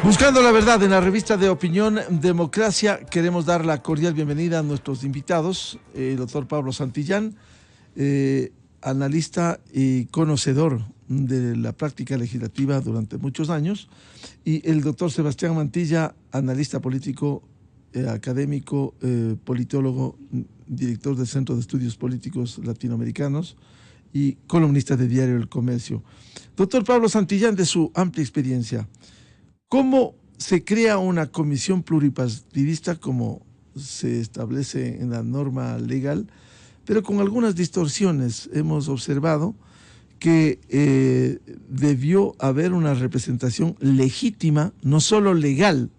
Buscando la verdad en la revista de opinión Democracia, queremos dar la cordial bienvenida a nuestros invitados, el doctor Pablo Santillán, analista y conocedor de la práctica legislativa durante muchos años, y el doctor Sebastián Mantilla, analista político, académico, politólogo, director del Centro de Estudios Políticos Latinoamericanos y columnista de Diario El Comercio. Doctor Pablo Santillán, de su amplia experiencia, ¿cómo se crea una comisión pluripartidista como se establece en la norma legal, pero con algunas distorsiones? Hemos observado que debió haber una representación legítima, no solo legal,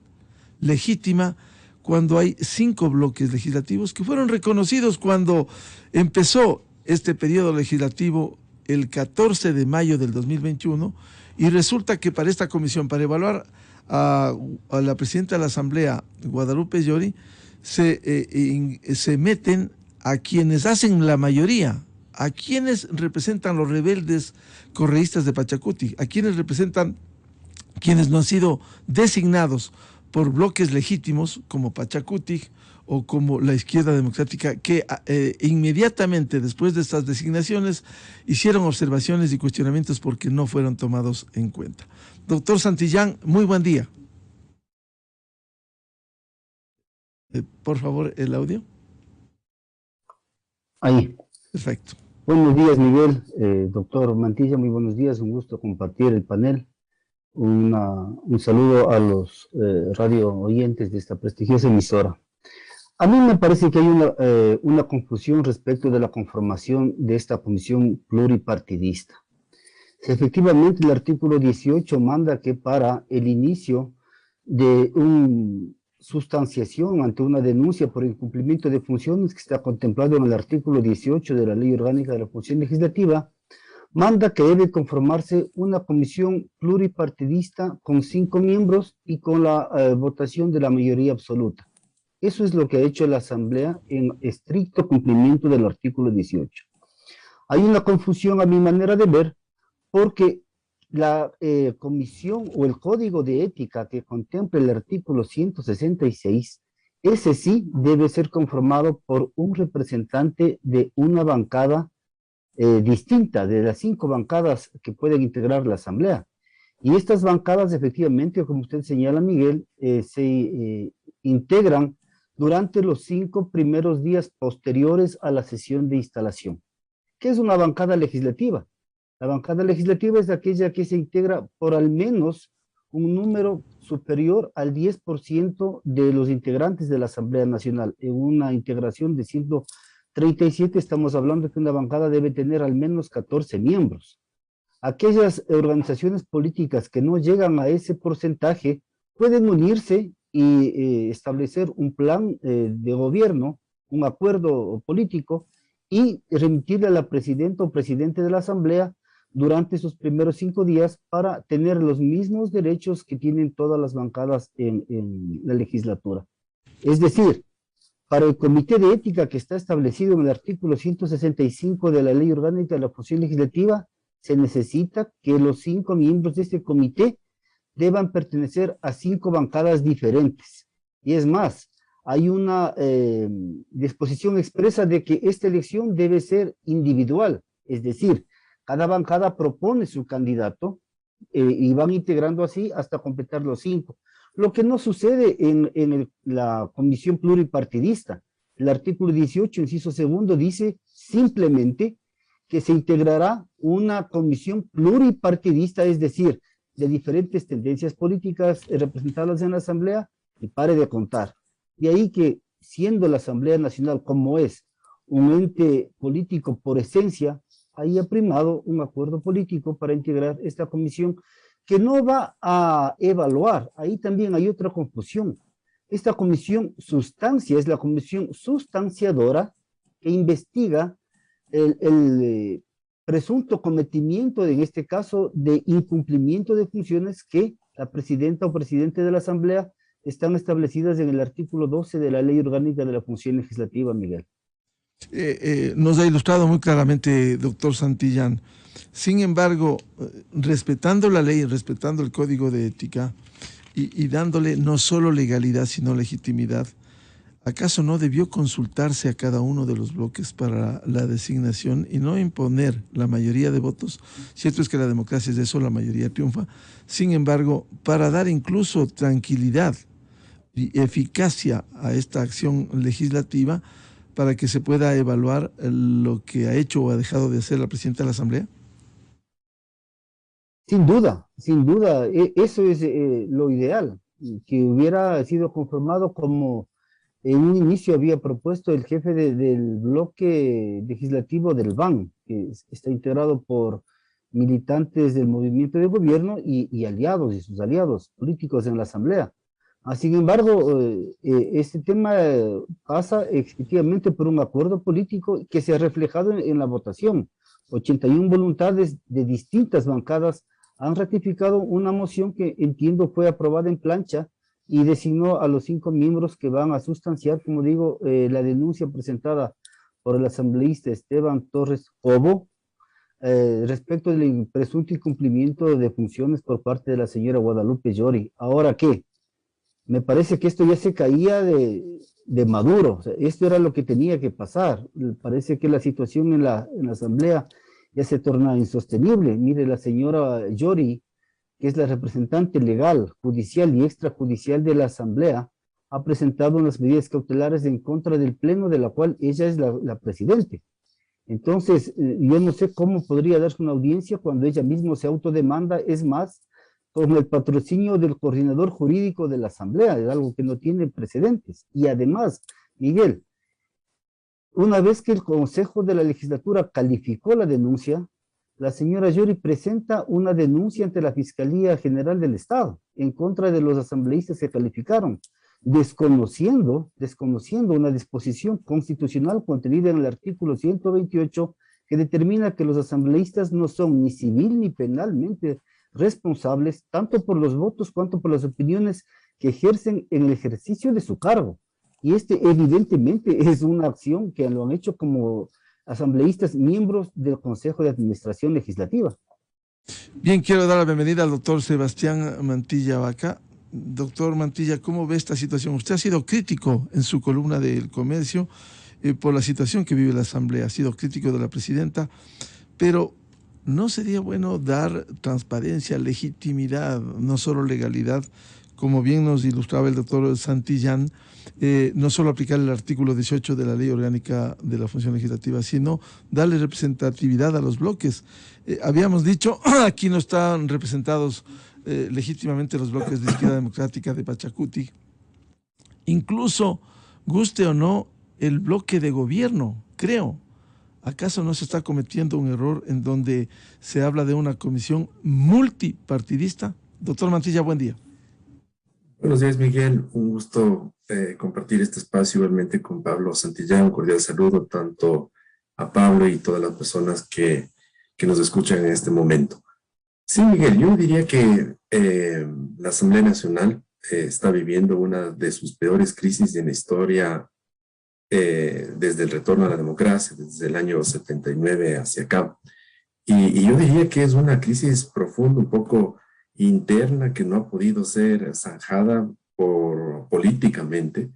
legítima, cuando hay 5 bloques legislativos que fueron reconocidos cuando empezó este periodo legislativo el 14 de mayo del 2021, y resulta que para esta comisión, para evaluar a la presidenta de la Asamblea, Guadalupe Llori, se meten a quienes hacen la mayoría, a quienes representan los rebeldes correístas de Pachacuti, a quienes representan quienes no han sido designados por bloques legítimos como Pachacuti o como la Izquierda Democrática, que inmediatamente después de estas designaciones hicieron observaciones y cuestionamientos porque no fueron tomados en cuenta. Doctor Santillán, muy buen día. Por favor, el audio. Ahí. Perfecto. Buenos días, Miguel. Doctor Mantilla, muy buenos días. Un gusto compartir el panel. Un saludo a los radio oyentes de esta prestigiosa emisora. A mí me parece que hay una confusión respecto de la conformación de esta comisión pluripartidista. Efectivamente, el artículo 18 manda que para el inicio de una sustanciación ante una denuncia por incumplimiento de funciones, que está contemplado en el artículo 18 de la Ley Orgánica de la Función Legislativa, manda que debe conformarse una comisión pluripartidista con 5 miembros y con la votación de la mayoría absoluta. Eso es lo que ha hecho la Asamblea en estricto cumplimiento del artículo 18. Hay una confusión a mi manera de ver, porque la comisión o el código de ética que contempla el artículo 166, ese sí debe ser conformado por un representante de una bancada distinta de las 5 bancadas que pueden integrar la Asamblea. Y estas bancadas, efectivamente, como usted señala, Miguel, se integran durante los 5 primeros días posteriores a la sesión de instalación. ¿Qué es una bancada legislativa? La bancada legislativa es aquella que se integra por al menos un número superior al 10% de los integrantes de la Asamblea Nacional. En una integración de 137 estamos hablando que una bancada debe tener al menos 14 miembros. Aquellas organizaciones políticas que no llegan a ese porcentaje pueden unirse y establecer un plan de gobierno, un acuerdo político, y remitirle a la presidenta o presidente de la Asamblea durante sus primeros 5 días para tener los mismos derechos que tienen todas las bancadas en la legislatura. Es decir, para el Comité de Ética que está establecido en el artículo 165 de la Ley Orgánica de la Función Legislativa, se necesita que los 5 miembros de este comité deban pertenecer a 5 bancadas diferentes. Y es más, hay una disposición expresa de que esta elección debe ser individual, es decir, cada bancada propone su candidato y van integrando así hasta completar los 5. Lo que no sucede en la comisión pluripartidista. El artículo 18, inciso segundo, dice simplemente que se integrará una comisión pluripartidista, es decir, de diferentes tendencias políticas representadas en la Asamblea, y pare de contar. De ahí que, siendo la Asamblea Nacional como es un ente político por esencia, haya primado un acuerdo político para integrar esta comisión que no va a evaluar. Ahí también hay otra confusión. Esta comisión sustancia es la comisión sustanciadora que investiga el presunto cometimiento, en este caso, de incumplimiento de funciones que la presidenta o presidente de la Asamblea están establecidas en el artículo 12 de la Ley Orgánica de la Función Legislativa, Miguel. Nos ha ilustrado muy claramente, doctor Santillán. Sin embargo, respetando la ley, respetando el código de ética, y dándole no solo legalidad, sino legitimidad, ¿acaso no debió consultarse a cada uno de los bloques para la designación y no imponer la mayoría de votos? Cierto es que la democracia es de eso, la mayoría triunfa. Sin embargo, para dar incluso tranquilidad y eficacia a esta acción legislativa, para que se pueda evaluar lo que ha hecho o ha dejado de hacer la presidenta de la Asamblea. Sin duda, eso es lo ideal, que hubiera sido conformado como en un inicio había propuesto el jefe del bloque legislativo del BAN, que está integrado por militantes del movimiento de gobierno y aliados y sus aliados políticos en la Asamblea. Sin embargo, este tema pasa efectivamente por un acuerdo político que se ha reflejado en la votación. 81 voluntades de distintas bancadas han ratificado una moción que entiendo fue aprobada en plancha y designó a los 5 miembros que van a sustanciar, como digo, la denuncia presentada por el asambleísta Esteban Torres Cobo respecto del presunto incumplimiento de funciones por parte de la señora Guadalupe Llori. ¿Ahora qué? Me parece que esto ya se caía de Maduro, o sea, esto era lo que tenía que pasar. Parece que la situación en la asamblea ya se torna insostenible. Mire, la señora Llori, que es la representante legal, judicial y extrajudicial de la asamblea, ha presentado unas medidas cautelares en contra del pleno de la cual ella es la presidente. Entonces, yo no sé cómo podría darse una audiencia cuando ella misma se autodemanda, es más, con el patrocinio del coordinador jurídico de la Asamblea, es algo que no tiene precedentes. Y además, Miguel, una vez que el Consejo de la Legislatura calificó la denuncia, la señora Llori presenta una denuncia ante la Fiscalía General del Estado en contra de los asambleístas que calificaron, desconociendo una disposición constitucional contenida en el artículo 128 que determina que los asambleístas no son ni civil ni penalmente responsables tanto por los votos cuanto por las opiniones que ejercen en el ejercicio de su cargo. Y evidentemente es una acción que lo han hecho como asambleístas miembros del Consejo de Administración Legislativa. Bien, quiero dar la bienvenida al doctor Sebastián Mantilla Vaca. Doctor Mantilla, ¿cómo ve esta situación? Usted ha sido crítico en su columna del Comercio por la situación que vive la Asamblea, ha sido crítico de la presidenta, pero ¿no sería bueno dar transparencia, legitimidad, no solo legalidad, como bien nos ilustraba el doctor Santillán, no solo aplicar el artículo 18 de la Ley Orgánica de la Función Legislativa, sino darle representatividad a los bloques? Habíamos dicho, aquí no están representados legítimamente los bloques de Izquierda Democrática de Pachacuti, incluso, guste o no, el bloque de gobierno, creo. ¿Acaso no se está cometiendo un error en donde se habla de una comisión multipartidista? Doctor Mantilla, buen día. Buenos días, Miguel. Un gusto compartir este espacio igualmente con Pablo Santillán. Un cordial saludo tanto a Pablo y todas las personas que nos escuchan en este momento. Sí, Miguel, yo diría que la Asamblea Nacional está viviendo una de sus peores crisis en la historia desde el retorno a la democracia, desde el año 79 hacia acá. Y yo diría que es una crisis profunda, un poco interna, que no ha podido ser zanjada políticamente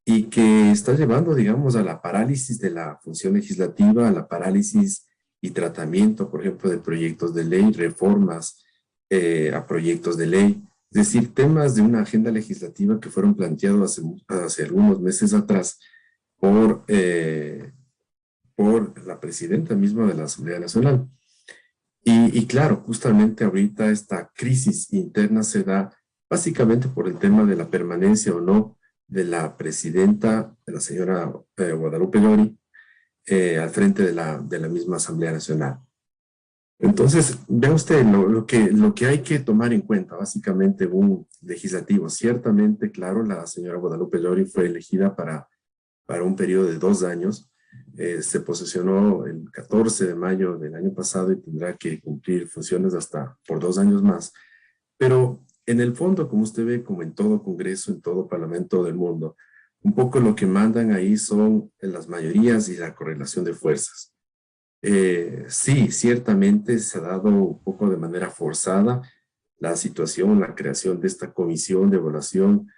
y que está llevando, digamos, a la parálisis de la función legislativa, a la parálisis y tratamiento, por ejemplo, de proyectos de ley, reformas a proyectos de ley, es decir, temas de una agenda legislativa que fueron planteados hace algunos meses atrás por la presidenta misma de la Asamblea Nacional. Y claro, justamente ahorita esta crisis interna se da básicamente por el tema de la permanencia o no de la presidenta, de la señora Guadalupe Llori, al frente de la misma Asamblea Nacional. Entonces, vea usted lo que hay que tomar en cuenta, básicamente un legislativo. Ciertamente, claro, la señora Guadalupe Llori fue elegida para un periodo de 2 años. Se posesionó el 14 de mayo del año pasado y tendrá que cumplir funciones hasta por 2 años más. Pero en el fondo, como usted ve, como en todo congreso, en todo parlamento del mundo, un poco lo que mandan ahí son las mayorías y la correlación de fuerzas. Sí, ciertamente se ha dado un poco de manera forzada la situación, la creación de esta comisión de evaluación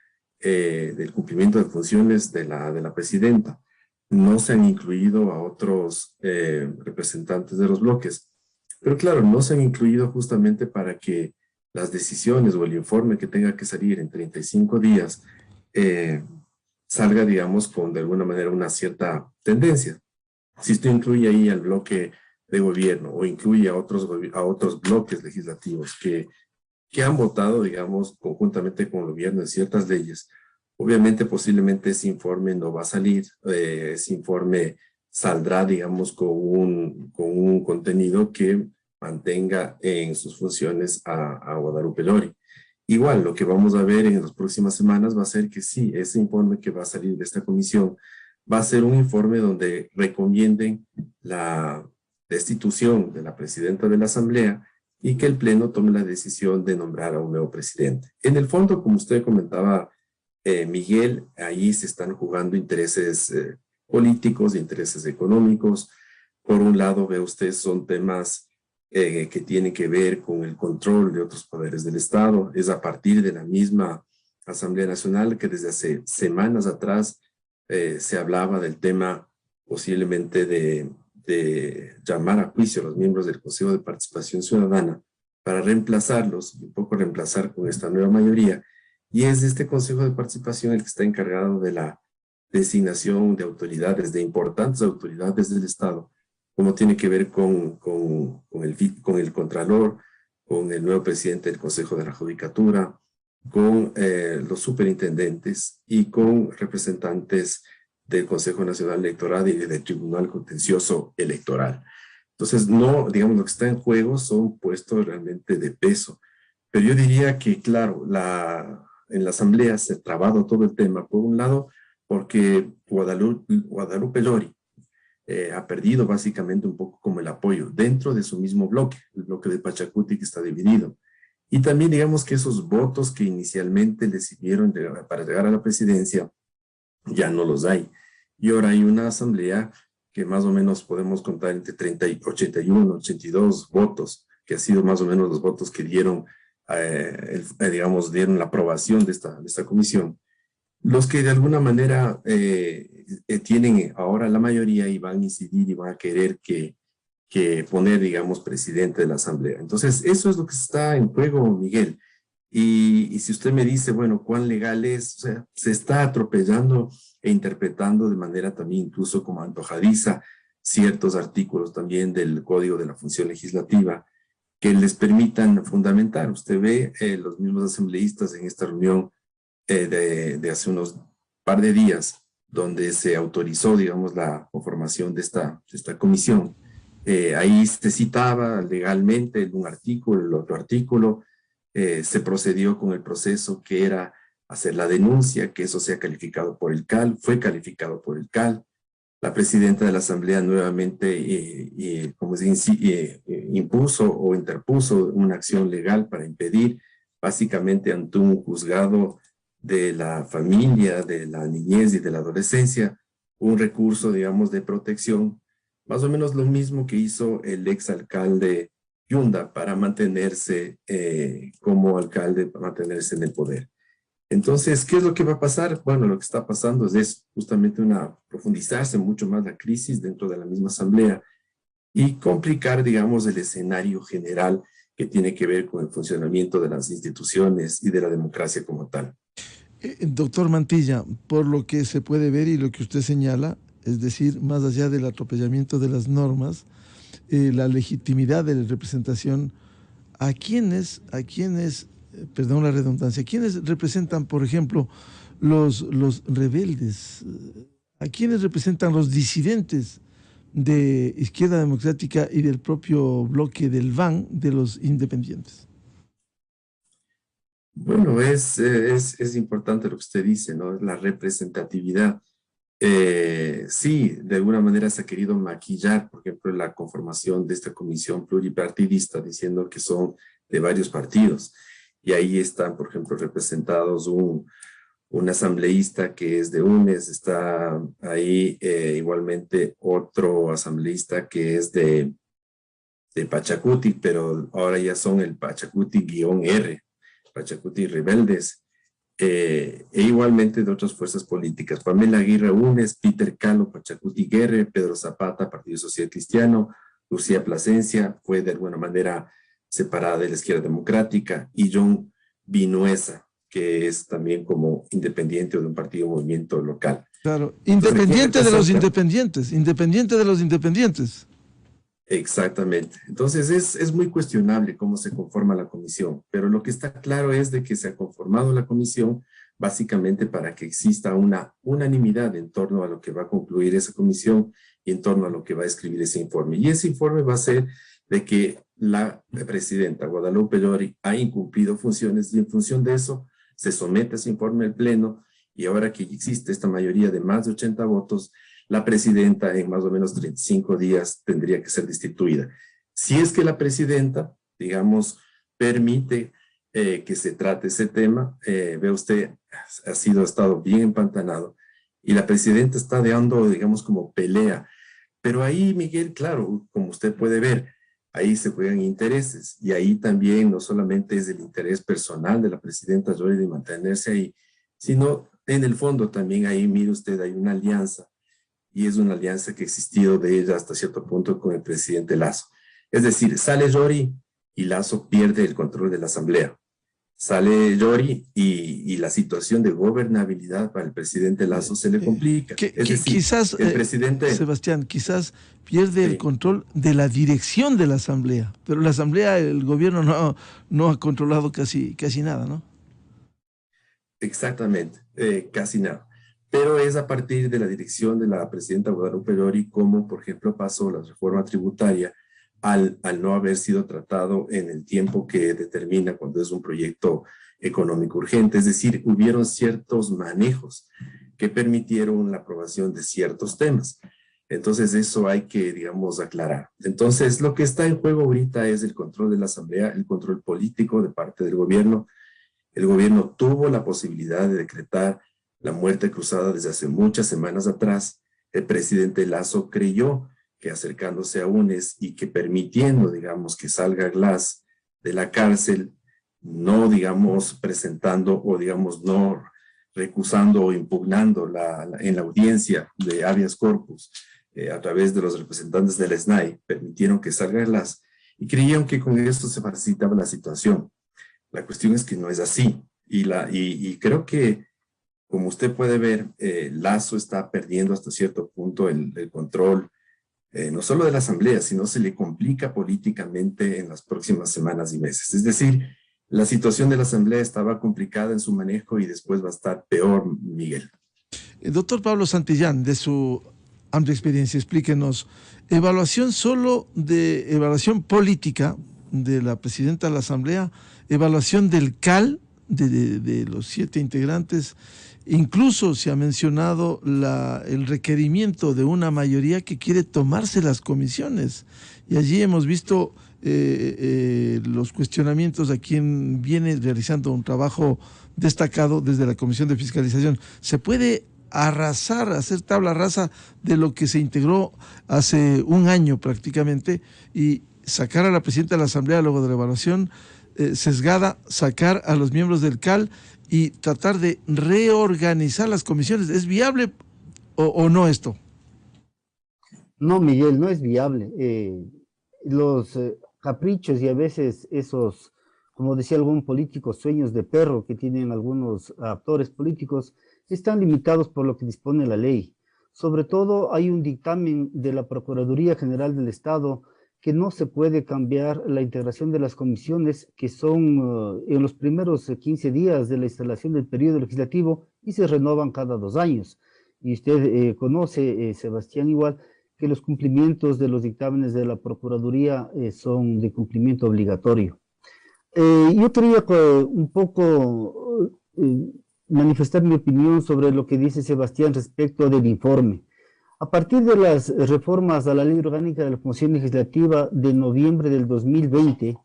del cumplimiento de funciones de la presidenta. No se han incluido a otros representantes de los bloques, pero claro, no se han incluido justamente para que las decisiones o el informe que tenga que salir en 35 días salga, digamos, con de alguna manera una cierta tendencia. Si esto incluye ahí al bloque de gobierno o incluye a otros bloques legislativos que han votado, digamos, conjuntamente con el gobierno en ciertas leyes, obviamente posiblemente ese informe no va a salir, ese informe saldrá, digamos, con un contenido que mantenga en sus funciones a Guadalupe Lori. Igual, lo que vamos a ver en las próximas semanas va a ser que sí, ese informe que va a salir de esta comisión va a ser un informe donde recomienden la destitución de la presidenta de la Asamblea y que el Pleno tome la decisión de nombrar a un nuevo presidente. En el fondo, como usted comentaba, Miguel, ahí se están jugando intereses políticos, intereses económicos. Por un lado, ve usted, son temas que tienen que ver con el control de otros poderes del Estado. Es a partir de la misma Asamblea Nacional que desde hace semanas atrás se hablaba del tema posiblemente de llamar a juicio a los miembros del Consejo de Participación Ciudadana para reemplazarlos, y un poco reemplazar con esta nueva mayoría, y es este Consejo de Participación el que está encargado de la designación de autoridades, de importantes autoridades del Estado, como tiene que ver con el Contralor, con el nuevo presidente del Consejo de la Judicatura, con los superintendentes y con representantes del Consejo Nacional Electoral y del Tribunal Contencioso Electoral. Entonces, no, digamos, lo que está en juego son puestos realmente de peso. Pero yo diría que, claro, en la Asamblea se ha trabado todo el tema, por un lado, porque Guadalupe Lori ha perdido básicamente un poco como el apoyo dentro de su mismo bloque, el bloque de Pachacuti que está dividido. Y también digamos que esos votos que inicialmente le sirvieron para llegar a la presidencia, ya no los hay. Y ahora hay una asamblea que más o menos podemos contar entre 81, 82 votos, que ha sido más o menos los votos que dieron, digamos, dieron la aprobación de esta comisión. Los que de alguna manera tienen ahora la mayoría y van a incidir y van a querer que poner, digamos, presidente de la asamblea. Entonces, eso es lo que está en juego, Miguel. Y si usted me dice, bueno, ¿cuán legal es? O sea, se está atropellando e interpretando de manera también incluso como antojadiza ciertos artículos también del Código de la Función Legislativa que les permitan fundamentar. Usted ve los mismos asambleístas en esta reunión de hace unos par de días, donde se autorizó, digamos, la conformación de esta comisión. Ahí se citaba legalmente un artículo, el otro artículo, se procedió con el proceso que era hacer la denuncia, que eso sea calificado por el CAL, fue calificado por el CAL. La presidenta de la Asamblea nuevamente como se dice, impuso o interpuso una acción legal para impedir, básicamente ante un juzgado de la familia, de la niñez y de la adolescencia, un recurso, digamos, de protección, más o menos lo mismo que hizo el exalcalde Yunda para mantenerse como alcalde, para mantenerse en el poder. Entonces, ¿qué es lo que va a pasar? Bueno, lo que está pasando es justamente profundizarse mucho más la crisis dentro de la misma asamblea y complicar, digamos, el escenario general que tiene que ver con el funcionamiento de las instituciones y de la democracia como tal. Doctor Mantilla, por lo que se puede ver y lo que usted señala, es decir, más allá del atropellamiento de las normas, la legitimidad de la representación, ¿a quiénes, perdón la redundancia, quiénes representan, por ejemplo, los rebeldes? ¿A quiénes representan los disidentes de Izquierda Democrática y del propio bloque del VAN de los independientes? Bueno, es importante lo que usted dice, ¿no? La representatividad. Sí, de alguna manera se ha querido maquillar, por ejemplo, la conformación de esta comisión pluripartidista, diciendo que son de varios partidos. Y ahí están, por ejemplo, representados un asambleísta que es de UNES, está ahí igualmente otro asambleísta que es de Pachacuti, pero ahora ya son el Pachacuti-R, Pachacuti Rebeldes, e igualmente de otras fuerzas políticas. Pamela Aguirre Unes, Peter Calo, Pachacuti Guerre, Pedro Zapata, Partido Social Cristiano, Lucía Plasencia, fue de alguna manera separada de la Izquierda Democrática, y John Vinuesa, que es también como independiente o de un partido movimiento local. Claro, independiente de los independientes, independiente de los independientes. Exactamente. Entonces es muy cuestionable cómo se conforma la comisión, pero lo que está claro es de que se ha conformado la comisión básicamente para que exista una unanimidad en torno a lo que va a concluir esa comisión y en torno a lo que va a escribir ese informe. Y ese informe va a ser de que la presidenta Guadalupe Llori ha incumplido funciones, y en función de eso se somete ese informe al Pleno, y ahora que existe esta mayoría de más de 80 votos, la presidenta en más o menos 35 días tendría que ser destituida. Si es que la presidenta, digamos, permite que se trate ese tema, ve usted, ha estado bien empantanado, y la presidenta está dando, digamos, como pelea. Pero ahí, Miguel, claro, como usted puede ver, ahí se juegan intereses, y ahí también no solamente es el interés personal de la presidenta Llori de mantenerse ahí, sino en el fondo también ahí, mire usted, hay una alianza, y es una alianza que ha existido de ella hasta cierto punto con el presidente Lasso. Es decir, sale Llori y Lasso pierde el control de la asamblea. Sale Llori y la situación de gobernabilidad para el presidente Lasso se le complica. Es decir, quizás, el presidente... Sebastián, quizás pierde el control de la dirección de la asamblea, pero la asamblea, el gobierno no ha controlado casi nada, ¿no? Exactamente, casi nada. Pero es a partir de la dirección de la presidenta Guadalupe Llori como, por ejemplo, pasó la reforma tributaria al no haber sido tratado en el tiempo que determina cuando es un proyecto económico urgente. Es decir, hubieron ciertos manejos que permitieron la aprobación de ciertos temas. Entonces, eso hay que, digamos, aclarar. Entonces, lo que está en juego ahorita es el control de la asamblea, el control político de parte del gobierno. El gobierno tuvo la posibilidad de decretar la muerte cruzada desde hace muchas semanas atrás. El presidente Lasso creyó que acercándose a UNES y que permitiendo, digamos, que salga Glass de la cárcel, no, digamos, presentando o, digamos, no recusando o impugnando en la audiencia de habeas corpus a través de los representantes del SNAI, permitieron que salga Glass y creyeron que con esto se facilitaba la situación. La cuestión es que no es así, y creo que, como usted puede ver, Lasso está perdiendo hasta cierto punto el control, no solo de la asamblea, sino se le complica políticamente en las próximas semanas y meses. Es decir, la situación de la asamblea estaba complicada en su manejo y después va a estar peor, Miguel. Doctor Pablo Santillán, de su amplia experiencia, explíquenos, evaluación política de la presidenta de la asamblea, evaluación del CAL, de los 7 integrantes. Incluso se ha mencionado el requerimiento de una mayoría que quiere tomarse las comisiones. Y allí hemos visto los cuestionamientos a quien viene realizando un trabajo destacado desde la Comisión de Fiscalización. ¿Se puede arrasar, hacer tabla rasa de lo que se integró hace un año prácticamente y sacar a la presidenta de la Asamblea luego de la evaluación sesgada, sacar a los miembros del CAL y tratar de reorganizar las comisiones? ¿Es viable o no esto? No, Miguel, no es viable. Los caprichos y a veces esos, como decía algún político, sueños de perro que tienen algunos actores políticos, están limitados por lo que dispone la ley. Sobre todo hay un dictamen de la Procuraduría General del Estado que no se puede cambiar la integración de las comisiones, que son en los primeros 15 días de la instalación del periodo legislativo y se renovan cada 2 años. Y usted conoce, Sebastián, igual, que los cumplimientos de los dictámenes de la Procuraduría son de cumplimiento obligatorio. Yo quería un poco manifestar mi opinión sobre lo que dice Sebastián respecto del informe. A partir de las reformas a la Ley Orgánica de la Función Legislativa de noviembre del 2020,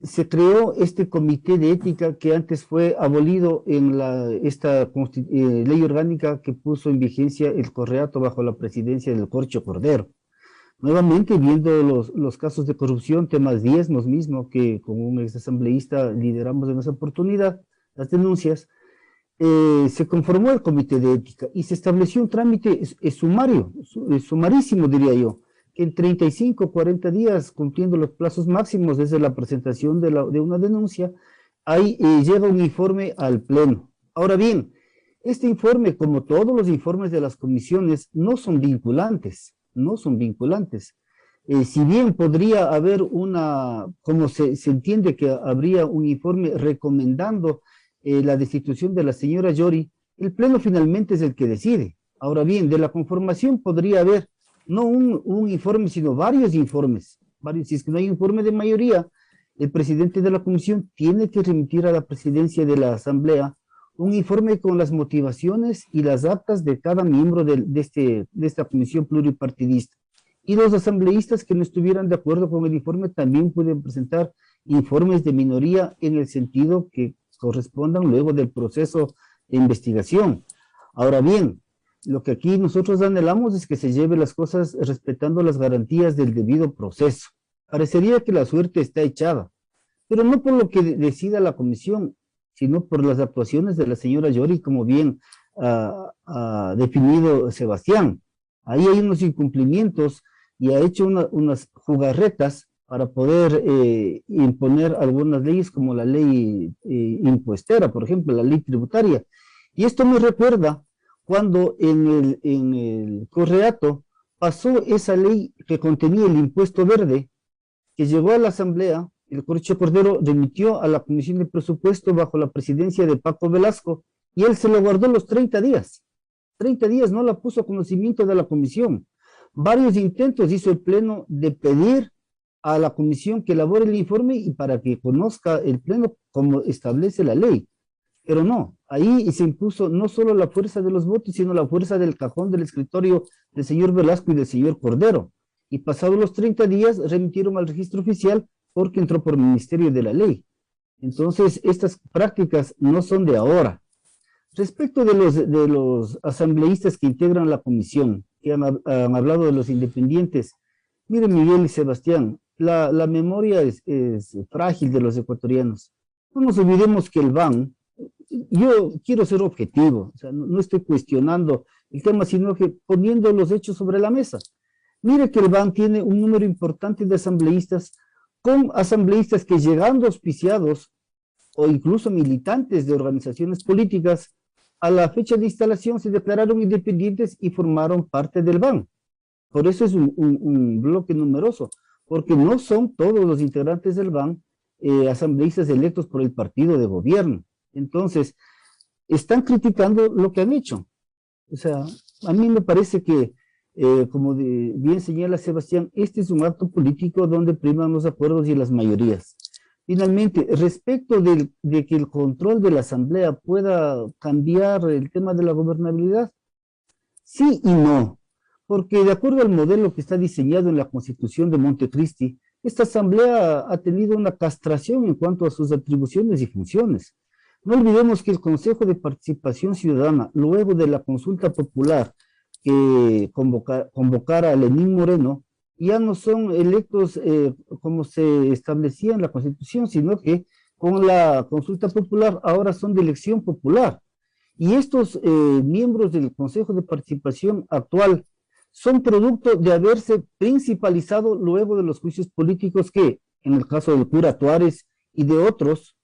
se creó este comité de ética que antes fue abolido en esta ley orgánica que puso en vigencia el Correato bajo la presidencia del Corcho Cordero. Nuevamente, viendo los casos de corrupción, temas diezmos mismo, que con un exasambleísta lideramos en esa oportunidad, las denuncias, se conformó el comité de ética y se estableció un trámite sumario, sumarísimo diría yo, que en 35 40 días, cumpliendo los plazos máximos desde la presentación de una denuncia, ahí llega un informe al Pleno. Ahora bien, este informe, como todos los informes de las comisiones, no son vinculantes, no son vinculantes. Si bien podría haber como se entiende que habría un informe recomendando la destitución de la señora Yori, el Pleno finalmente es el que decide. Ahora bien, de la conformación podría haber no un informe, sino varios informes. Si es que no hay informe de mayoría, el presidente de la comisión tiene que remitir a la presidencia de la asamblea un informe con las motivaciones y las actas de cada miembro de esta comisión pluripartidista. Y los asambleístas que no estuvieran de acuerdo con el informe también pueden presentar informes de minoría en el sentido que correspondan luego del proceso de investigación. Ahora bien, lo que aquí nosotros anhelamos es que se lleve las cosas respetando las garantías del debido proceso. Parecería que la suerte está echada, pero no por lo que decida la comisión, sino por las actuaciones de la señora Yori, como bien ha definido Sebastián. Ahí hay unos incumplimientos y ha hecho unas jugarretas para poder imponer algunas leyes como la ley impuestera, por ejemplo, la ley tributaria. Y esto me recuerda cuando en el Correato pasó esa ley que contenía el impuesto verde, que llegó a la Asamblea, el Corcho Cordero remitió a la Comisión de Presupuesto bajo la presidencia de Paco Velasco, y él se lo guardó los 30 días. 30 días no la puso a conocimiento de la comisión. Varios intentos hizo el Pleno de pedir a la comisión que elabore el informe y para que conozca el Pleno como establece la ley. Pero no, ahí se impuso no solo la fuerza de los votos, sino la fuerza del cajón del escritorio del señor Velasco y del señor Cordero. Y pasados los 30 días remitieron al registro oficial porque entró por ministerio de la ley. Entonces, estas prácticas no son de ahora. Respecto de los asambleístas que integran la comisión, que han hablado de los independientes, miren Miguel y Sebastián, la memoria es frágil de los ecuatorianos. No nos olvidemos que el BAN, yo quiero ser objetivo, o sea, no estoy cuestionando el tema, sino que poniendo los hechos sobre la mesa. Mire que el BAN tiene un número importante de asambleístas, con asambleístas que llegando auspiciados o incluso militantes de organizaciones políticas, a la fecha de instalación se declararon independientes y formaron parte del BAN. Por eso es un bloque numeroso, porque no son todos los integrantes del BAN asambleístas electos por el partido de gobierno. Entonces, están criticando lo que han hecho. O sea, a mí me parece que, como bien señala Sebastián, este es un acto político donde priman los acuerdos y las mayorías. Finalmente, respecto de que el control de la asamblea pueda cambiar el tema de la gobernabilidad, sí y no, porque de acuerdo al modelo que está diseñado en la Constitución de Montecristi, esta asamblea ha tenido una castración en cuanto a sus atribuciones y funciones. No olvidemos que el Consejo de Participación Ciudadana, luego de la consulta popular que convocara a Lenín Moreno, ya no son electos como se establecía en la Constitución, sino que con la consulta popular ahora son de elección popular. Y estos miembros del Consejo de Participación actual son producto de haberse principalizado luego de los juicios políticos que, en el caso del cura Tuárez y de otros,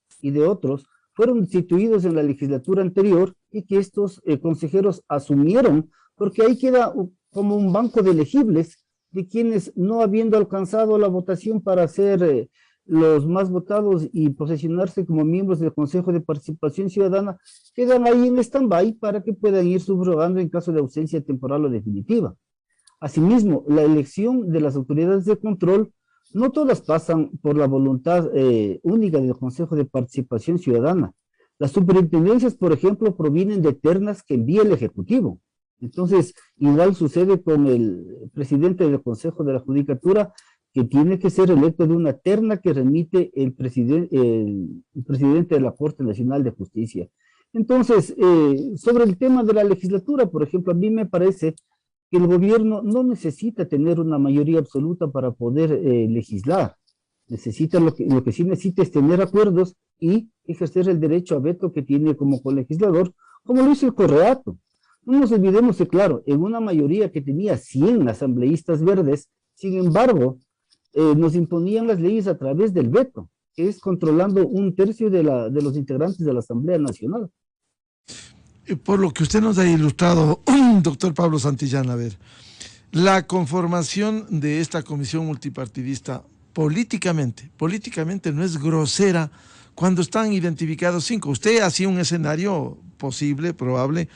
fueron instituidos en la legislatura anterior y que estos consejeros asumieron, porque ahí queda como un banco de elegibles de quienes, no habiendo alcanzado la votación para ser los más votados y posesionarse como miembros del Consejo de Participación Ciudadana, quedan ahí en stand-by para que puedan ir subrogando en caso de ausencia temporal o definitiva. Asimismo, la elección de las autoridades de control, no todas pasan por la voluntad única del Consejo de Participación Ciudadana. Las superintendencias, por ejemplo, provienen de ternas que envía el Ejecutivo. Entonces, igual sucede con el presidente del Consejo de la Judicatura, que tiene que ser electo de una terna que remite el presidente de la Corte Nacional de Justicia. Entonces, sobre el tema de la legislatura, por ejemplo, a mí me parece que el gobierno no necesita tener una mayoría absoluta para poder legislar. Necesita lo que sí necesita es tener acuerdos y ejercer el derecho a veto que tiene como colegislador, como lo hizo el Correato. No nos olvidemos que, claro, en una mayoría que tenía 100 asambleístas verdes, sin embargo, nos imponían las leyes a través del veto, que es controlando 1/3 de los integrantes de la Asamblea Nacional. Por lo que usted nos ha ilustrado, doctor Pablo Santillán, a ver, la conformación de esta comisión multipartidista políticamente no es grosera cuando están identificados 5. Usted hacía un escenario posible, probable,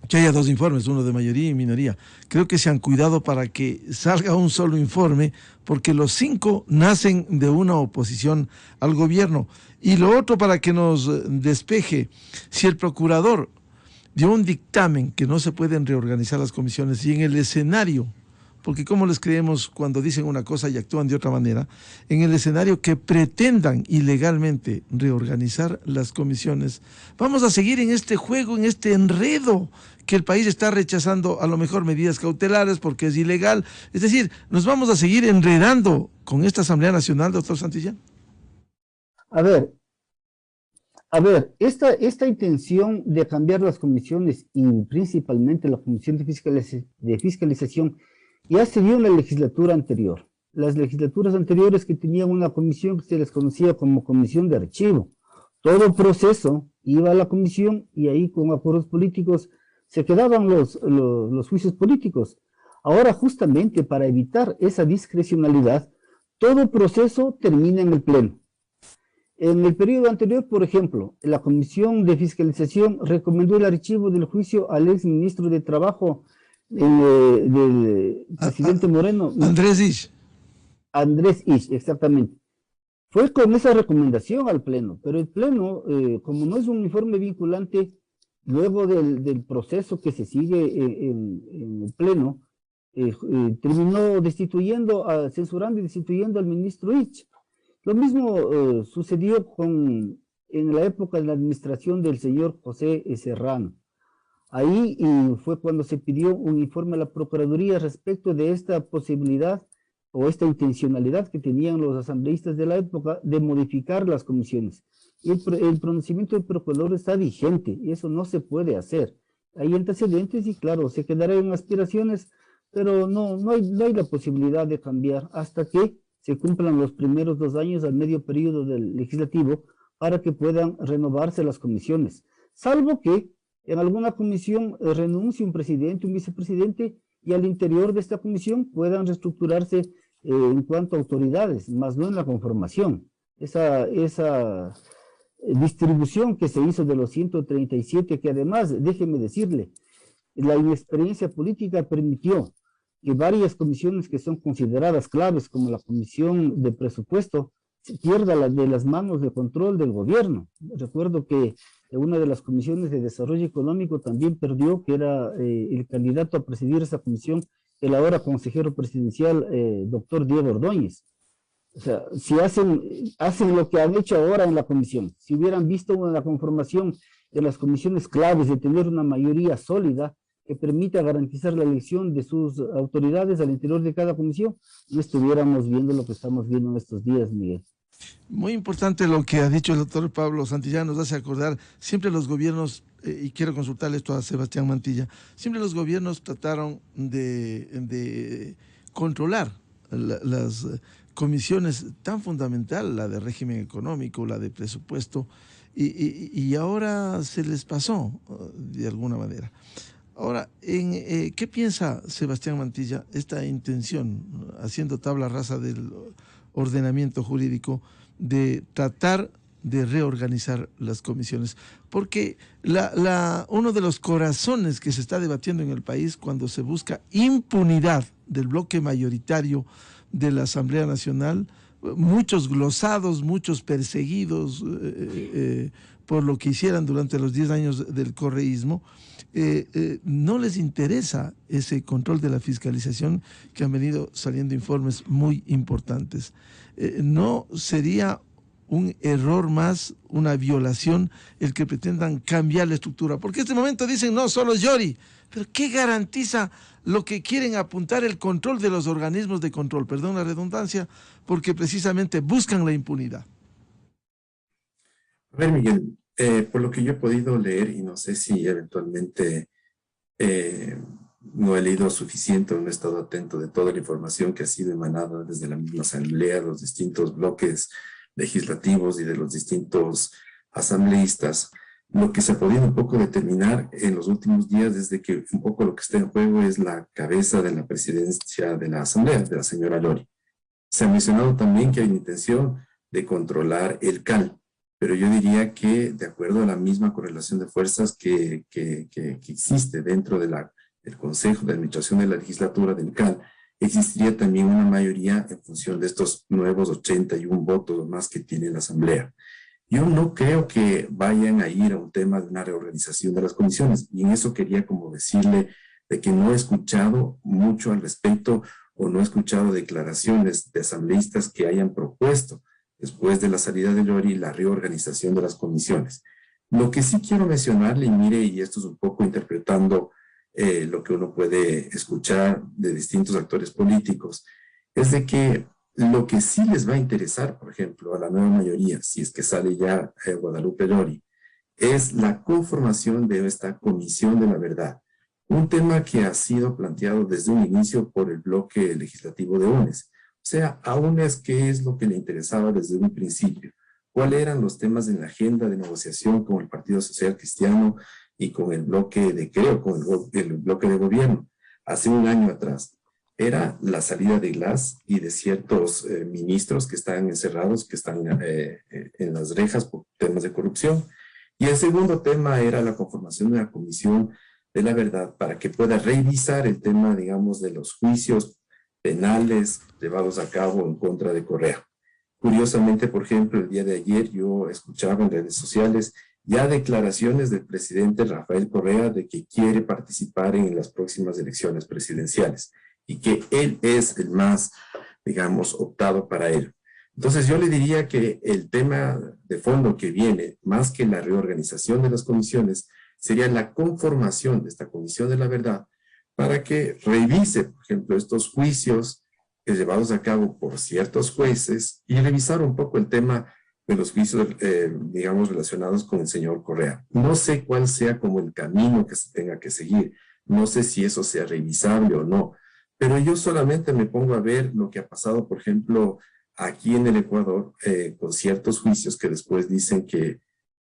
que haya 2 informes, uno de mayoría y minoría. Creo que se han cuidado para que salga un solo informe, porque los 5 nacen de una oposición al gobierno. Y lo otro, para que nos despeje, si el procurador dio un dictamen que no se pueden reorganizar las comisiones y en el escenario, porque ¿cómo les creemos cuando dicen una cosa y actúan de otra manera? En el escenario que pretendan ilegalmente reorganizar las comisiones, vamos a seguir en este juego, en este enredo, que el país está rechazando a lo mejor medidas cautelares porque es ilegal. Es decir, nos vamos a seguir enredando con esta Asamblea Nacional, doctor Santillán. A ver, esta intención de cambiar las comisiones y principalmente la Comisión de Fiscalización ya se dio en la legislatura anterior. Las legislaturas anteriores que tenían una comisión que se les conocía como comisión de archivo. Todo proceso iba a la comisión y ahí con acuerdos políticos se quedaban los juicios políticos. Ahora justamente para evitar esa discrecionalidad, todo proceso termina en el Pleno. En el periodo anterior, por ejemplo, la Comisión de Fiscalización recomendó el archivo del juicio al ex ministro de Trabajo del presidente Moreno. Andrés Isch. Andrés Isch, exactamente. Fue con esa recomendación al Pleno, pero el Pleno, como no es un informe vinculante, luego del proceso que se sigue en el Pleno, terminó censurando y destituyendo al ministro Isch. Lo mismo sucedió en la época de la administración del señor José Serrano. Ahí fue cuando se pidió un informe a la Procuraduría respecto de esta posibilidad o esta intencionalidad que tenían los asambleístas de la época de modificar las comisiones. Y el pronunciamiento del procurador está vigente y eso no se puede hacer. Hay antecedentes y claro, se quedará en aspiraciones, pero no hay la posibilidad de cambiar hasta que se cumplan los primeros 2 años al medio periodo del legislativo para que puedan renovarse las comisiones. Salvo que en alguna comisión renuncie un presidente, un vicepresidente, y al interior de esta comisión puedan reestructurarse en cuanto a autoridades, más no en la conformación. Esa distribución que se hizo de los 137, que además, déjeme decirle, la inexperiencia política permitió que varias comisiones que son consideradas claves, como la Comisión de Presupuesto, se pierda de las manos de control del gobierno. Recuerdo que una de las comisiones de desarrollo económico también perdió, que era el candidato a presidir esa comisión, el ahora consejero presidencial, doctor Diego Ordóñez. O sea, si hacen lo que han hecho ahora en la comisión, si hubieran visto una conformación de las comisiones claves de tener una mayoría sólida que permita garantizar la elección de sus autoridades al interior de cada comisión, no estuviéramos viendo lo que estamos viendo en estos días, Miguel. Muy importante lo que ha dicho el doctor Pablo Santillán, nos hace acordar, siempre los gobiernos, y quiero consultarle esto a Sebastián Mantilla, siempre los gobiernos trataron de controlar las comisiones tan fundamental, la de régimen económico, la de presupuesto, y ahora se les pasó de alguna manera. Ahora, ¿qué piensa Sebastián Mantilla esta intención, haciendo tabla rasa del ordenamiento jurídico, de tratar de reorganizar las comisiones? Porque uno de los corazones que se está debatiendo en el país cuando se busca impunidad del bloque mayoritario de la Asamblea Nacional, muchos glosados, muchos perseguidos por lo que hicieran durante los 10 años del correísmo, no les interesa ese control de la fiscalización, que han venido saliendo informes muy importantes. ¿No sería un error más, una violación, el que pretendan cambiar la estructura. Porque en este momento dicen, no, solo es Yori. Pero ¿qué garantiza lo que quieren apuntar el control de los organismos de control? Perdón la redundancia, porque precisamente buscan la impunidad. A ver, Miguel, por lo que yo he podido leer, y no sé si eventualmente no he leído suficiente o no he estado atento de toda la información que ha sido emanada desde la misma asamblea, los distintos bloques legislativos y de los distintos asambleístas, lo que se ha podido un poco determinar en los últimos días desde que un poco lo que está en juego es la cabeza de la presidencia de la asamblea, de la señora Lori. Se ha mencionado también que hay intención de controlar el CAL, pero yo diría que de acuerdo a la misma correlación de fuerzas que existe dentro de del Consejo de Administración de la Legislatura del CAL, existiría también una mayoría en función de estos nuevos 81 votos más que tiene la Asamblea. Yo no creo que vayan a ir a un tema de una reorganización de las comisiones, y en eso quería como decirle de que no he escuchado mucho al respecto o no he escuchado declaraciones de asambleístas que hayan propuesto después de la salida de Yori la reorganización de las comisiones. Lo que sí quiero mencionarle, y mire, y esto es un poco interpretando lo que uno puede escuchar de distintos actores políticos, es de que lo que sí les va a interesar, por ejemplo, a la nueva mayoría, si es que sale ya Guadalupe Yori, es la conformación de esta Comisión de la Verdad. Un tema que ha sido planteado desde un inicio por el bloque legislativo de UNES. O sea, a UNES, ¿qué es lo que le interesaba desde un principio? ¿Cuáles eran los temas en la agenda de negociación con el Partido Social Cristiano y con el bloque de, creo, con el bloque de gobierno? Hace un año atrás era la salida de Glass y de ciertos ministros que están encerrados, que están en las rejas por temas de corrupción. Y el segundo tema era la conformación de una comisión de la verdad para que pueda revisar el tema, digamos, de los juicios penales llevados a cabo en contra de Correa. Curiosamente, por ejemplo, el día de ayer yo escuchaba en redes sociales ya declaraciones del presidente Rafael Correa de que quiere participar en las próximas elecciones presidenciales y que él es el más, digamos, optado para él. Entonces yo le diría que el tema de fondo que viene, más que la reorganización de las comisiones, sería la conformación de esta Comisión de la Verdad para que revise, por ejemplo, estos juicios llevados a cabo por ciertos jueces y revisar un poco el tema de los juicios, digamos, relacionados con el señor Correa. No sé cuál sea como el camino que se tenga que seguir, no sé si eso sea revisable o no, pero yo solamente me pongo a ver lo que ha pasado, por ejemplo, aquí en el Ecuador, con ciertos juicios que después dicen que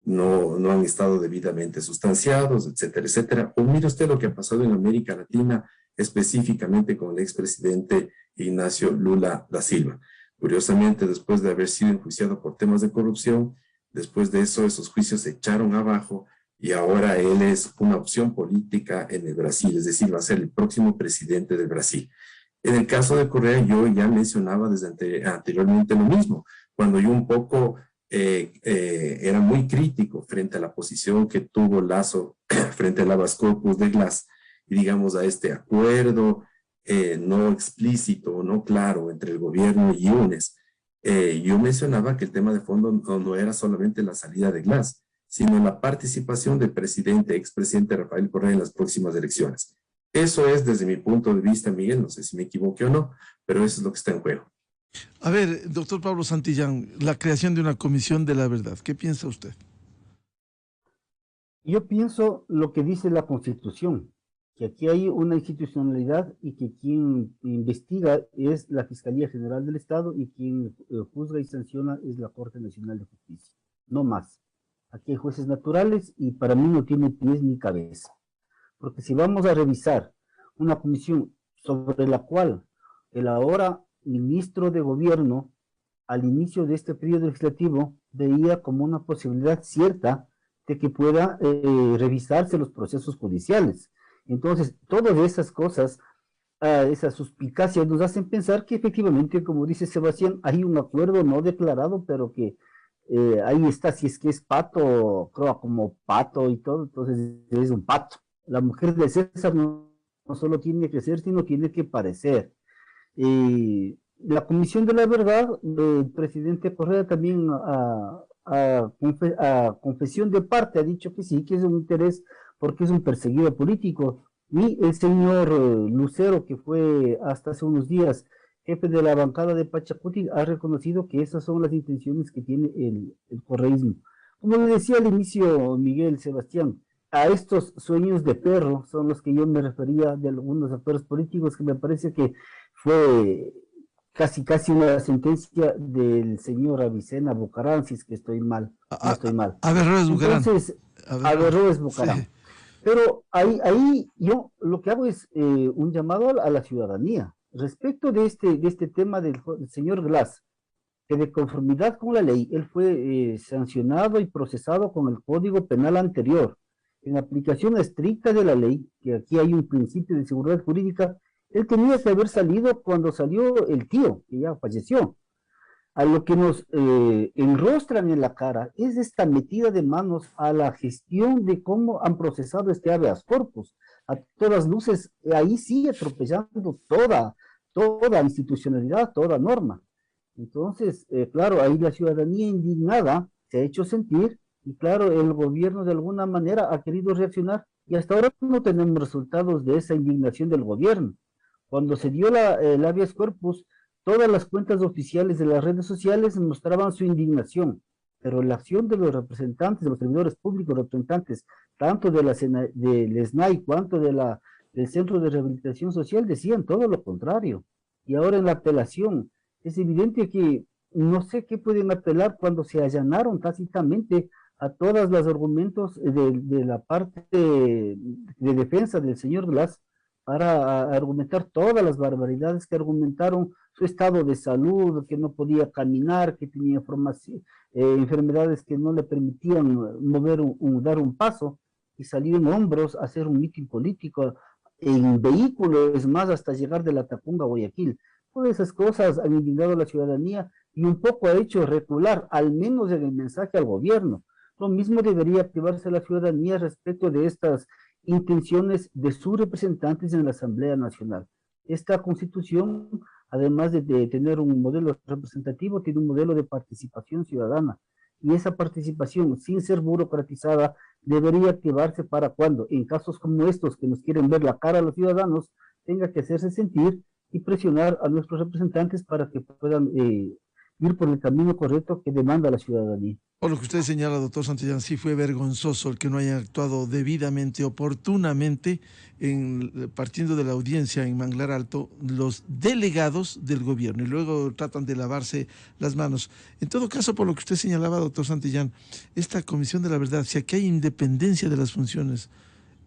no han estado debidamente sustanciados, etcétera, etcétera. O mire usted lo que ha pasado en América Latina, específicamente con el expresidente Ignacio Lula da Silva. Curiosamente, después de haber sido enjuiciado por temas de corrupción, después de eso, esos juicios se echaron abajo y ahora él es una opción política en el Brasil, es decir, va a ser el próximo presidente del Brasil. En el caso de Correa, yo ya mencionaba desde anteriormente lo mismo, cuando yo un poco era muy crítico frente a la posición que tuvo Lasso frente al habeas corpus de Glass y digamos a este acuerdo no explícito, no claro entre el gobierno y UNES. Yo mencionaba que el tema de fondo no era solamente la salida de Glass, sino la participación del presidente, expresidente Rafael Correa en las próximas elecciones. Eso es desde mi punto de vista, Miguel, no sé si me equivoqué o no, pero eso es lo que está en juego. A ver, doctor Pablo Santillán, la creación de una comisión de la verdad, ¿qué piensa usted? Yo pienso lo que dice la Constitución, que aquí hay una institucionalidad y que quien investiga es la Fiscalía General del Estado y quien juzga y sanciona es la Corte Nacional de Justicia, no más. Aquí hay jueces naturales y para mí no tiene pies ni cabeza. Porque si vamos a revisar una comisión sobre la cual el ahora ministro de Gobierno, al inicio de este periodo legislativo, veía como una posibilidad cierta de que pueda revisarse los procesos judiciales. Entonces, todas esas cosas, esas suspicacias nos hacen pensar que efectivamente, como dice Sebastián, hay un acuerdo no declarado, pero que ahí está, si es que es pato, creo como pato y todo, entonces es un pato. La mujer de César no solo tiene que ser, sino tiene que parecer. la Comisión de la Verdad, el presidente Correa también a confesión de parte ha dicho que sí, que es un interés porque es un perseguido político. Y el señor Lucero, que fue hasta hace unos días jefe de la bancada de Pachacuti, ha reconocido que esas son las intenciones que tiene el correísmo. Como le decía al inicio Miguel Sebastián, a estos sueños de perro son los que yo me refería de algunos actores políticos que me parece que fue casi una sentencia del señor Avicena Bucarán, si es que estoy mal, no estoy mal. Averroes Bucarán. Entonces, Averroes Bucarán. Sí. Pero ahí yo lo que hago es un llamado a la ciudadanía respecto de este tema del señor Glass, que de conformidad con la ley, él fue sancionado y procesado con el Código Penal anterior, en aplicación estricta de la ley, que aquí hay un principio de seguridad jurídica. Él tenía que haber salido cuando salió el tío, que ya falleció. A lo que nos enrostran en la cara es esta metida de manos a la gestión de cómo han procesado este habeas corpus. A todas luces, ahí sigue atropellando toda institucionalidad, toda norma. Entonces, claro, ahí la ciudadanía indignada se ha hecho sentir y claro, el gobierno de alguna manera ha querido reaccionar y hasta ahora no tenemos resultados de esa indignación del gobierno. Cuando se dio el habeas corpus, todas las cuentas oficiales de las redes sociales mostraban su indignación, pero la acción de los representantes, de los servidores públicos, representantes tanto del SNAI cuanto del Centro de Rehabilitación Social decían todo lo contrario. Y ahora en la apelación, es evidente que no sé qué pueden apelar cuando se allanaron tácitamente a todos los argumentos de la parte de defensa del señor Glass para argumentar todas las barbaridades que argumentaron su estado de salud, que no podía caminar, que tenía enfermedades que no le permitían dar un paso, y salir en hombros a hacer un mitin político en vehículo, es más, hasta llegar de La Tacunga a Guayaquil. Todas esas cosas han indignado a la ciudadanía y un poco ha hecho recular, al menos en el mensaje al gobierno. Lo mismo debería activarse la ciudadanía respecto de estas intenciones de sus representantes en la Asamblea Nacional. Esta constitución, además de tener un modelo representativo, tiene un modelo de participación ciudadana. Y esa participación, sin ser burocratizada, debería activarse para cuando, en casos como estos, que nos quieren ver la cara a los ciudadanos, tenga que hacerse sentir y presionar a nuestros representantes para que puedan ir por el camino correcto que demanda la ciudadanía. Por lo que usted señala, doctor Santillán, sí fue vergonzoso el que no hayan actuado debidamente, oportunamente, partiendo de la audiencia en Manglar Alto, los delegados del gobierno, y luego tratan de lavarse las manos. En todo caso, por lo que usted señalaba, doctor Santillán, esta Comisión de la Verdad, si aquí hay independencia de las funciones,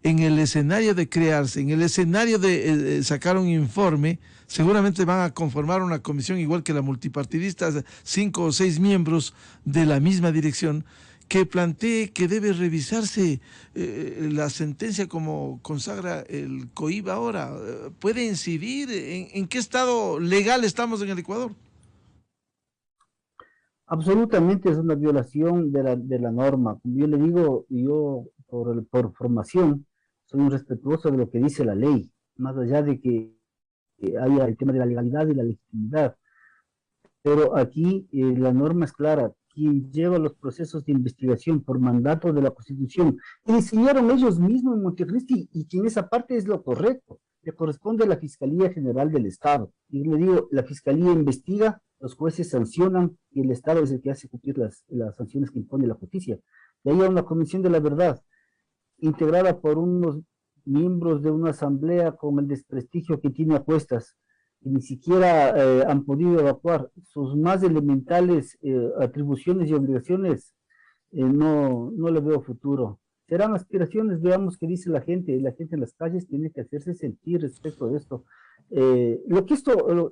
en el escenario de crearse, en el escenario de sacar un informe, seguramente van a conformar una comisión igual que la multipartidista, 5 o 6 miembros de la misma dirección, que plantee que debe revisarse la sentencia como consagra el COIB ahora. ¿Puede incidir en qué estado legal estamos en el Ecuador? Absolutamente es una violación de la norma. Como yo le digo, yo por formación soy un respetuoso de lo que dice la ley, más allá de que haya el tema de la legalidad y la legitimidad. Pero aquí la norma es clara. Quien lleva los procesos de investigación por mandato de la Constitución, que diseñaron ellos mismos en Montecristi, y que en esa parte es lo correcto, le corresponde a la Fiscalía General del Estado. Y le digo, la Fiscalía investiga, los jueces sancionan, y el Estado es el que hace cumplir las sanciones que impone la justicia. De ahí hay una Comisión de la Verdad, integrada por unos miembros de una asamblea con el desprestigio que tiene a cuestas, y ni siquiera han podido evacuar sus más elementales atribuciones y obligaciones. No le veo futuro. Serán aspiraciones, veamos qué dice la gente en las calles tiene que hacerse sentir respecto de esto.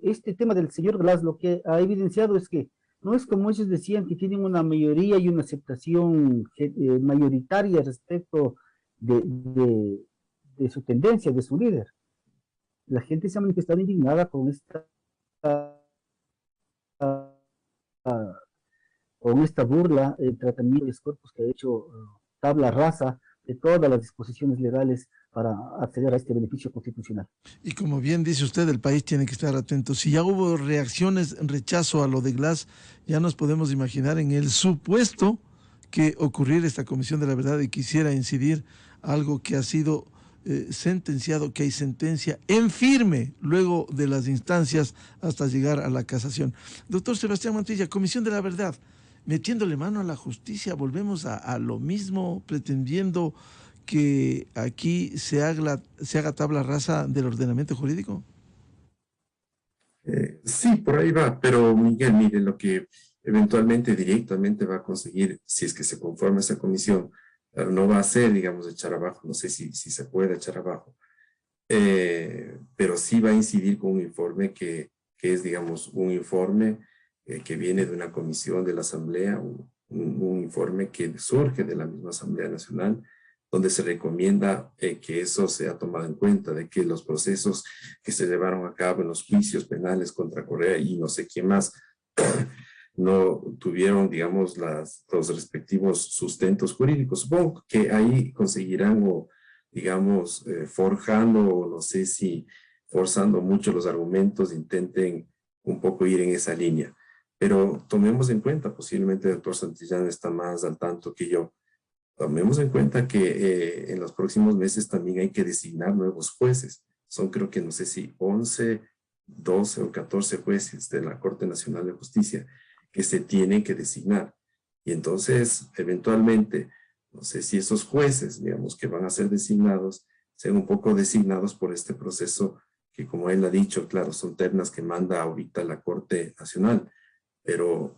Este tema del señor Glass lo que ha evidenciado es que no es como ellos decían, que tienen una mayoría y una aceptación mayoritaria respecto de su tendencia, de su líder. La gente se ha manifestado indignada con esta burla, el tratamiento de los cuerpos que ha hecho tabla rasa de todas las disposiciones legales para acceder a este beneficio constitucional. Y como bien dice usted, el país tiene que estar atento. Si ya hubo reacciones en rechazo a lo de Glass, ya nos podemos imaginar en el supuesto que ocurriera esta Comisión de la Verdad y quisiera incidir algo que ha sido sentenciado, que hay sentencia en firme luego de las instancias hasta llegar a la casación. Doctor Sebastián Mantilla, Comisión de la Verdad, metiéndole mano a la justicia, volvemos a lo mismo, pretendiendo que aquí se haga tabla rasa del ordenamiento jurídico. Sí, por ahí va, pero Miguel, mire, lo que eventualmente directamente va a conseguir, si es que se conforma esa comisión, no va a ser, digamos, echar abajo, no sé si se puede echar abajo, pero sí va a incidir con un informe que es, digamos, un informe que viene de una comisión de la Asamblea, un informe que surge de la misma Asamblea Nacional, donde se recomienda que eso sea tomado en cuenta, de que los procesos que se llevaron a cabo en los juicios penales contra Correa y no sé quién más, no tuvieron, digamos, los respectivos sustentos jurídicos. Supongo que ahí conseguirán, o digamos, forjando, o no sé si forzando mucho los argumentos, intenten un poco ir en esa línea. Pero tomemos en cuenta, posiblemente el doctor Santillán está más al tanto que yo, tomemos en cuenta que en los próximos meses también hay que designar nuevos jueces. Son, creo que no sé si 11, 12 o 14 jueces de la Corte Nacional de Justicia que se tienen que designar. Y entonces, eventualmente, no sé si esos jueces, digamos, que van a ser designados, sean un poco designados por este proceso que, como él ha dicho, claro, son ternas que manda ahorita la Corte Nacional. Pero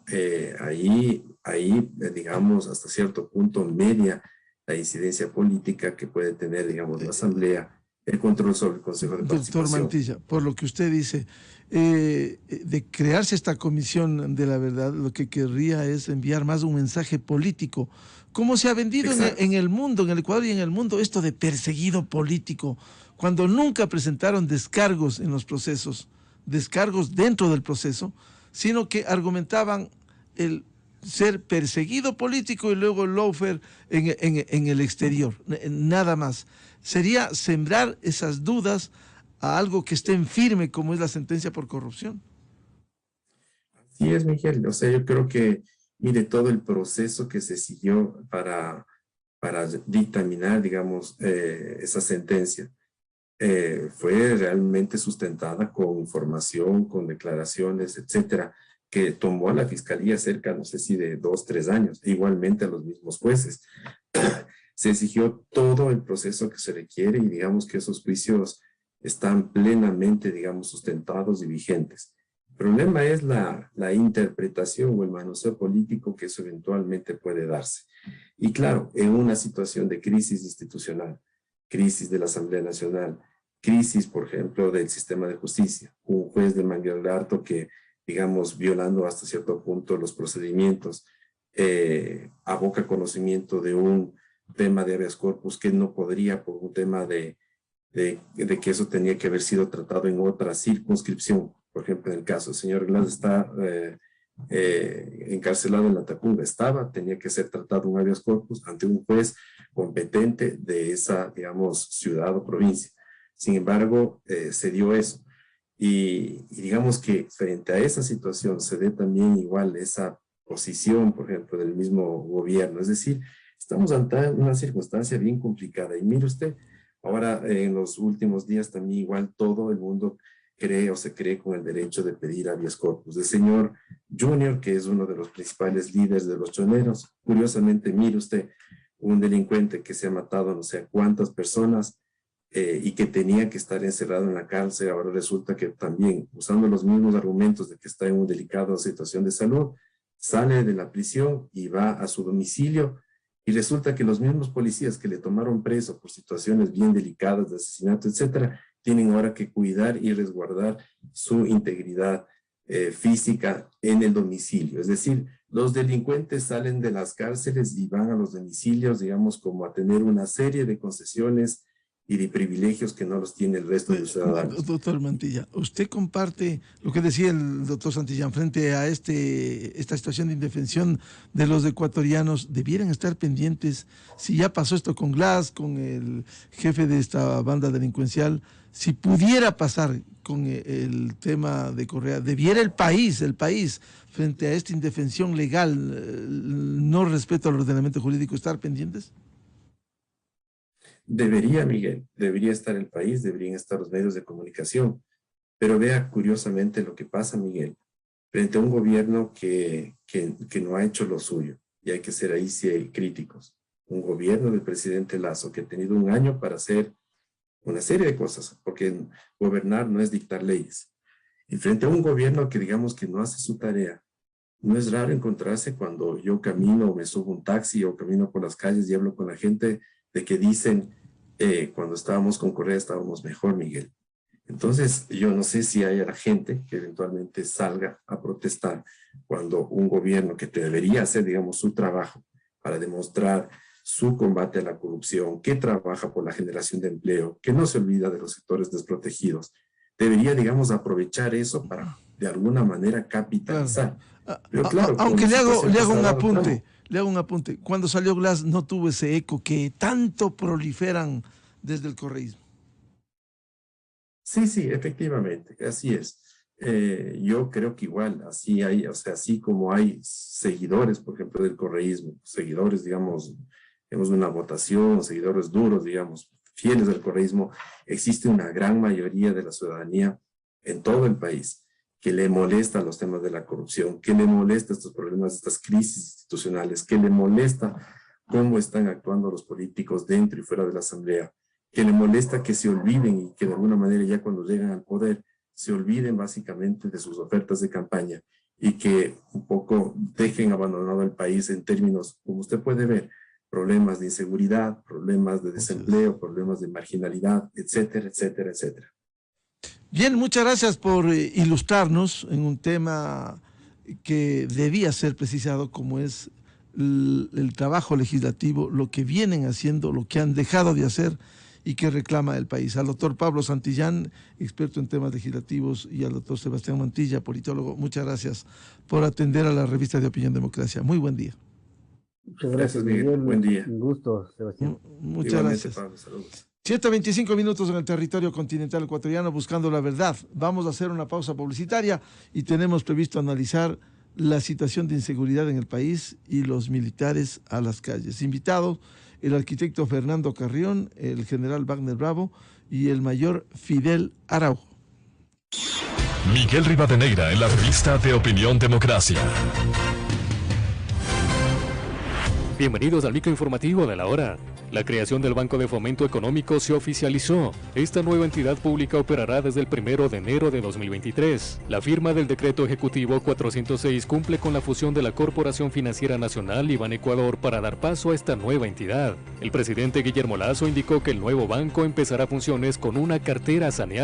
digamos, hasta cierto punto media la incidencia política que puede tener, digamos, la Asamblea, el control sobre el Consejo de Participación. Doctor Mantilla, por lo que usted dice, de crearse esta Comisión de la Verdad, lo que querría es enviar más un mensaje político. ¿Cómo se ha vendido en el mundo, en el Ecuador y en el mundo, esto de perseguido político? Cuando nunca presentaron descargos en los procesos, descargos dentro del proceso, sino que argumentaban el ser perseguido político y luego el lawfare en el exterior, nada más. Sería sembrar esas dudas a algo que esté en firme como es la sentencia por corrupción. Así es, Miguel. O sea, yo creo que, mire, todo el proceso que se siguió para dictaminar, digamos, esa sentencia, fue realmente sustentada con información, con declaraciones, etcétera, que tomó a la Fiscalía cerca, no sé si de 2, 3 años, e igualmente a los mismos jueces. Se exigió todo el proceso que se requiere y digamos que esos juicios están plenamente, digamos, sustentados y vigentes. El problema es la interpretación o el manoseo político que eso eventualmente puede darse. Y claro, en una situación de crisis institucional, crisis de la Asamblea Nacional, crisis, por ejemplo, del sistema de justicia, un juez de manera harto que, digamos, violando hasta cierto punto los procedimientos, aboca conocimiento de un tema de habeas corpus que no podría por un tema de que eso tenía que haber sido tratado en otra circunscripción. Por ejemplo, en el caso del señor Glass está encarcelado en la Tacunga, tenía que ser tratado un habeas corpus ante un juez competente de esa, digamos, ciudad o provincia. Sin embargo, se dio eso. Y digamos que frente a esa situación se ve también igual esa posición, por ejemplo, del mismo gobierno. Es decir, estamos ante una circunstancia bien complicada. Y mire usted, ahora en los últimos días también igual todo el mundo cree o se cree con el derecho de pedir habeas corpus. El señor Junior, que es uno de los principales líderes de los choneros, curiosamente, mire usted, un delincuente que se ha matado no sé cuántas personas y que tenía que estar encerrado en la cárcel, ahora resulta que también, usando los mismos argumentos de que está en una delicada situación de salud, sale de la prisión y va a su domicilio y resulta que los mismos policías que le tomaron preso por situaciones bien delicadas de asesinato, etcétera, tienen ahora que cuidar y resguardar su integridad física en el domicilio. Es decir, los delincuentes salen de las cárceles y van a los domicilios, digamos, como a tener una serie de concesiones y de privilegios que no los tiene el resto de los ciudadanos. Doctor Mantilla, ¿usted comparte lo que decía el doctor Santillán frente a esta situación de indefensión de los ecuatorianos? ¿Debieran estar pendientes si ya pasó esto con Glass, con el jefe de esta banda delincuencial? Si pudiera pasar con el tema de Correa, ¿debiera el país, frente a esta indefensión legal, no respeto al ordenamiento jurídico, estar pendientes? Debería, Miguel, debería estar el país, deberían estar los medios de comunicación, pero vea curiosamente lo que pasa, Miguel, frente a un gobierno que no ha hecho lo suyo, y hay que ser ahí sí críticos. Un gobierno del presidente Lasso que ha tenido un año para hacer una serie de cosas, porque gobernar no es dictar leyes. Y frente a un gobierno que digamos que no hace su tarea, no es raro encontrarse cuando yo camino o me subo un taxi o camino por las calles y hablo con la gente de que dicen, cuando estábamos con Correa estábamos mejor, Miguel. Entonces, yo no sé si haya la gente que eventualmente salga a protestar cuando un gobierno que debería hacer, digamos, su trabajo para demostrar su combate a la corrupción, que trabaja por la generación de empleo, que no se olvida de los sectores desprotegidos, debería, digamos, aprovechar eso para, de alguna manera, capitalizar. Pero claro, aunque le hago un apunte. Cuando salió Glass no tuvo ese eco que tanto proliferan desde el correísmo. Sí, efectivamente, así es. Yo creo que igual, así hay, o sea, así como hay seguidores, por ejemplo, del correísmo, seguidores, digamos, tenemos una votación, seguidores duros, digamos, fieles del correísmo, existe una gran mayoría de la ciudadanía en todo el país que le molesta los temas de la corrupción, que le molesta estos problemas, estas crisis institucionales, que le molesta cómo están actuando los políticos dentro y fuera de la asamblea, que le molesta que se olviden y que de alguna manera ya cuando llegan al poder se olviden básicamente de sus ofertas de campaña y que un poco dejen abandonado el país en términos, como usted puede ver, problemas de inseguridad, problemas de desempleo, problemas de marginalidad, etcétera, etcétera, etcétera. Bien, muchas gracias por ilustrarnos en un tema que debía ser precisado, como es el trabajo legislativo, lo que vienen haciendo, lo que han dejado de hacer y que reclama el país. Al doctor Pablo Santillán, experto en temas legislativos, y al doctor Sebastián Mantilla, politólogo, muchas gracias por atender a la revista de Opinión Democracia. Muy buen día. Muchas gracias, Miguel. Buen día. Un gusto, Sebastián. Muchas Igualmente, gracias. Pablo, saludos. 125 minutos en el territorio continental ecuatoriano buscando la verdad. Vamos a hacer una pausa publicitaria y tenemos previsto analizar la situación de inseguridad en el país y los militares a las calles. Invitados, el arquitecto Fernando Carrión, el general Wagner Bravo y el mayor Fidel Araujo. Miguel Rivadeneira en la revista de Opinión Democracia. Bienvenidos al microinformativo de la hora. La creación del Banco de Fomento Económico se oficializó. Esta nueva entidad pública operará desde el 1 de enero de 2023. La firma del Decreto Ejecutivo 406 cumple con la fusión de la Corporación Financiera Nacional y Banecuador para dar paso a esta nueva entidad. El presidente Guillermo Lasso indicó que el nuevo banco empezará funciones con una cartera saneada